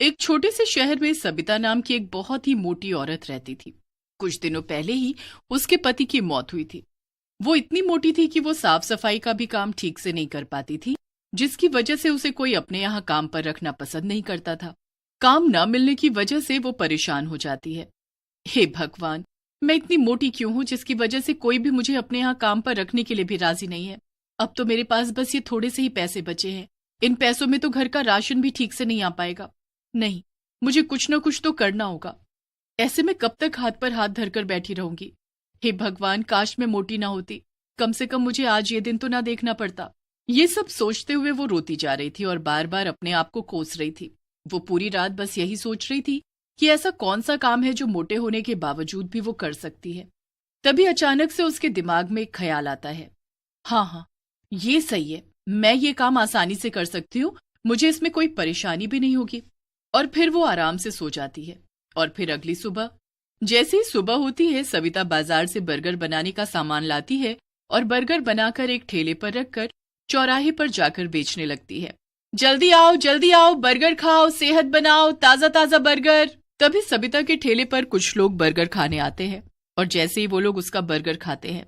एक छोटे से शहर में सबिता नाम की एक बहुत ही मोटी औरत रहती थी। कुछ दिनों पहले ही उसके पति की मौत हुई थी। वो इतनी मोटी थी कि वो साफ सफाई का भी काम ठीक से नहीं कर पाती थी, जिसकी वजह से उसे कोई अपने यहाँ काम पर रखना पसंद नहीं करता था। काम न मिलने की वजह से वो परेशान हो जाती है। हे भगवान, मैं इतनी मोटी क्यों हूँ जिसकी वजह से कोई भी मुझे अपने यहाँ काम पर रखने के लिए भी राजी नहीं है। अब तो मेरे पास बस ये थोड़े से ही पैसे बचे हैं। इन पैसों में तो घर का राशन भी ठीक से नहीं आ पाएगा। नहीं, मुझे कुछ न कुछ तो करना होगा। ऐसे में कब तक हाथ पर हाथ धरकर बैठी रहूंगी। हे भगवान, काश मैं मोटी ना होती। कम से कम मुझे आज ये दिन तो ना देखना पड़ता। ये सब सोचते हुए वो रोती जा रही थी और बार बार अपने आप को कोस रही थी। वो पूरी रात बस यही सोच रही थी कि ऐसा कौन सा काम है जो मोटे होने के बावजूद भी वो कर सकती है। तभी अचानक से उसके दिमाग में एक ख्याल आता है। हाँ, ये सही है, मैं ये काम आसानी से कर सकती हूँ, मुझे इसमें कोई परेशानी भी नहीं होगी। और फिर वो आराम से सो जाती है। और फिर अगली सुबह जैसे ही सुबह होती है, सविता बाजार से बर्गर बनाने का सामान लाती है और बर्गर बनाकर एक ठेले पर रखकर चौराहे पर जाकर बेचने लगती है। जल्दी आओ, बर्गर खाओ, सेहत बनाओ, ताजा ताजा बर्गर। तभी सविता के ठेले पर कुछ लोग बर्गर खाने आते हैं और जैसे ही वो लोग उसका बर्गर खाते हैं,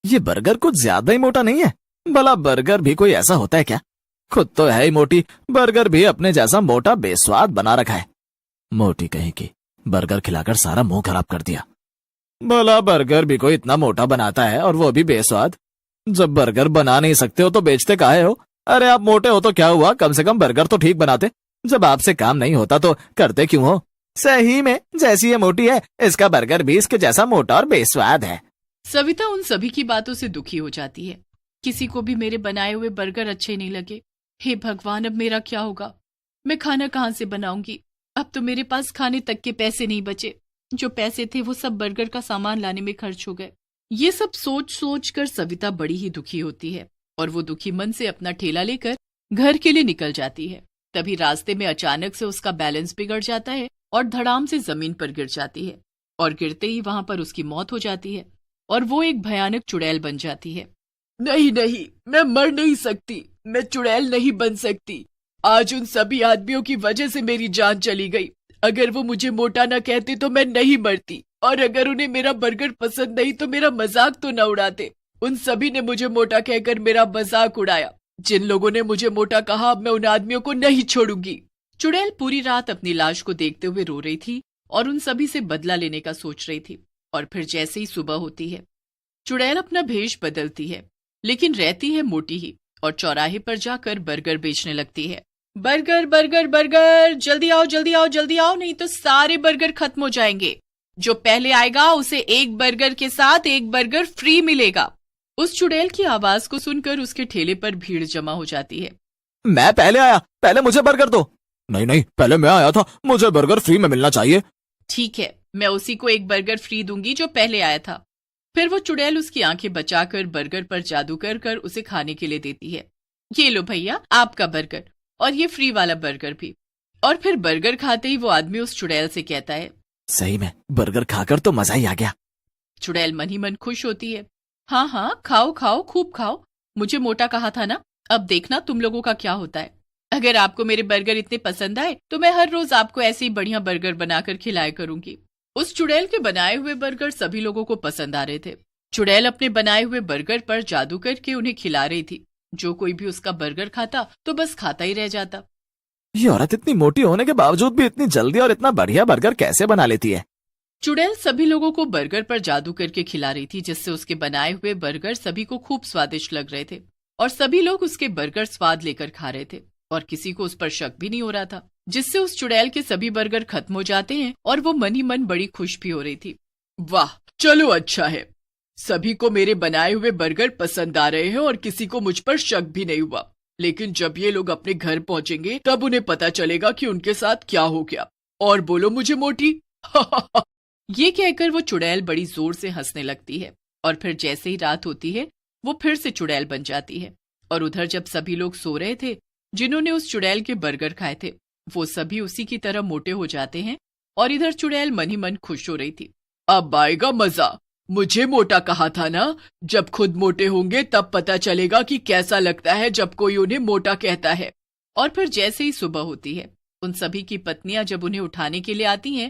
ये बर्गर कुछ ज्यादा ही मोटा नहीं है? भला बर्गर भी कोई ऐसा होता है क्या? खुद तो है ही मोटी, बर्गर भी अपने जैसा मोटा बेस्वाद बना रखा है। मोटी कहीं की, बर्गर खिलाकर सारा मुंह खराब कर दिया। भला बर्गर भी कोई इतना मोटा बनाता है और वो भी बेस्वाद? जब बर्गर बना नहीं सकते हो तो बेचते काहे हो? अरे आप मोटे हो तो क्या हुआ, कम से कम बर्गर तो ठीक बनाते। जब आपसे काम नहीं होता तो करते क्यों हो? सही में जैसी ये मोटी है, इसका बर्गर भी इसके जैसा मोटा और बेस्वाद है। सविता उन सभी की बातों से दुखी हो जाती है। किसी को भी मेरे बनाए हुए बर्गर अच्छे नहीं लगे। हे भगवान, अब मेरा क्या होगा? मैं खाना कहाँ से बनाऊंगी? अब तो मेरे पास खाने तक के पैसे नहीं बचे। जो पैसे थे वो सब बर्गर का सामान लाने में खर्च हो गए। ये सब सोच सोच कर सविता बड़ी ही दुखी होती है और वो दुखी मन से अपना ठेला लेकर घर के लिए निकल जाती है। तभी रास्ते में अचानक से उसका बैलेंस बिगड़ जाता है और धड़ाम से जमीन पर गिर जाती है और गिरते ही वहां पर उसकी मौत हो जाती है और वो एक भयानक चुड़ैल बन जाती है। नहीं, मैं मर नहीं सकती, मैं चुड़ैल नहीं बन सकती। आज उन सभी आदमियों की वजह से मेरी जान चली गई। अगर वो मुझे मोटा न कहते तो मैं नहीं मरती, और अगर उन्हें मेरा बर्गर पसंद नहीं तो मेरा मजाक तो न उड़ाते। उन सभी ने मुझे मोटा कहकर मेरा मजाक उड़ाया। जिन लोगों ने मुझे मोटा कहा, अब मैं उन आदमियों को नहीं छोड़ूंगी। चुड़ैल पूरी रात अपनी लाश को देखते हुए रो रही थी और उन सभी से बदला लेने का सोच रही थी। और फिर जैसे ही सुबह होती है, चुड़ैल अपना भेष बदलती है, लेकिन रहती है मोटी ही, और चौराहे पर जाकर बर्गर बेचने लगती है। बर्गर बर्गर बर्गर, जल्दी आओ, नहीं तो सारे बर्गर खत्म हो जाएंगे। जो पहले आएगा उसे एक बर्गर के साथ एक बर्गर फ्री मिलेगा। उस चुड़ैल की आवाज को सुनकर उसके ठेले पर भीड़ जमा हो जाती है। मैं पहले आया, पहले मुझे बर्गर दो। नहीं, पहले मैं आया था, मुझे बर्गर फ्री में मिलना चाहिए। ठीक है, मैं उसी को एक बर्गर फ्री दूंगी जो पहले आया था। फिर वो चुड़ैल उसकी आंखें बचाकर बर्गर पर जादू कर उसे खाने के लिए देती है। ये लो भैया, आपका बर्गर, और ये फ्री वाला बर्गर भी। और फिर बर्गर खाते ही वो आदमी उस चुड़ैल से कहता है, सही में बर्गर खाकर तो मजा ही आ गया। चुड़ैल मन ही मन खुश होती है। हाँ, खाओ, खूब खाओ। मुझे मोटा कहा था ना, अब देखना तुम लोगों का क्या होता है। अगर आपको मेरे बर्गर इतने पसंद आए तो मैं हर रोज आपको ऐसे ही बढ़िया बर्गर बनाकर खिलाया करूंगी। उस चुड़ैल के बनाए हुए बर्गर सभी लोगों को पसंद आ रहे थे। चुड़ैल अपने बनाए हुए बर्गर पर जादू करके उन्हें खिला रही थी। जो कोई भी उसका बर्गर खाता तो बस खाता ही रह जाता। ये औरत इतनी मोटी होने के बावजूद भी इतनी जल्दी और इतना बढ़िया बर्गर कैसे बना लेती है? चुड़ैल सभी लोगों को बर्गर पर जादू करके खिला रही थी, जिससे उसके बनाए हुए बर्गर सभी को खूब स्वादिष्ट लग रहे थे और सभी लोग उसके बर्गर स्वाद लेकर खा रहे थे और किसी को उस पर शक भी नहीं हो रहा था, जिससे उस चुड़ैल के सभी बर्गर खत्म हो जाते हैं और वो मन ही मन बड़ी खुश भी हो रही थी। वाह, चलो अच्छा है, सभी को मेरे बनाए हुए बर्गर पसंद आ रहे हैं और किसी को मुझ पर शक भी नहीं हुआ। लेकिन जब ये लोग अपने घर पहुंचेंगे तब उन्हें पता चलेगा कि उनके साथ क्या हो गया। और बोलो मुझे मोटी। ये कहकर वो चुड़ैल बड़ी जोर से हंसने लगती है और फिर जैसे ही रात होती है वो फिर से चुड़ैल बन जाती है। और उधर जब सभी लोग सो रहे थे जिन्होंने उस चुड़ैल के बर्गर खाए थे, वो सभी उसी की तरह मोटे हो जाते हैं और इधर चुड़ैल मन ही मन खुश हो रही थी। अब आएगा मजा, मुझे मोटा कहा था ना, जब खुद मोटे होंगे तब पता चलेगा कि कैसा लगता है जब कोई उन्हें मोटा कहता है। और फिर जैसे ही सुबह होती है उन सभी की पत्नियां जब उन्हें उठाने के लिए आती हैं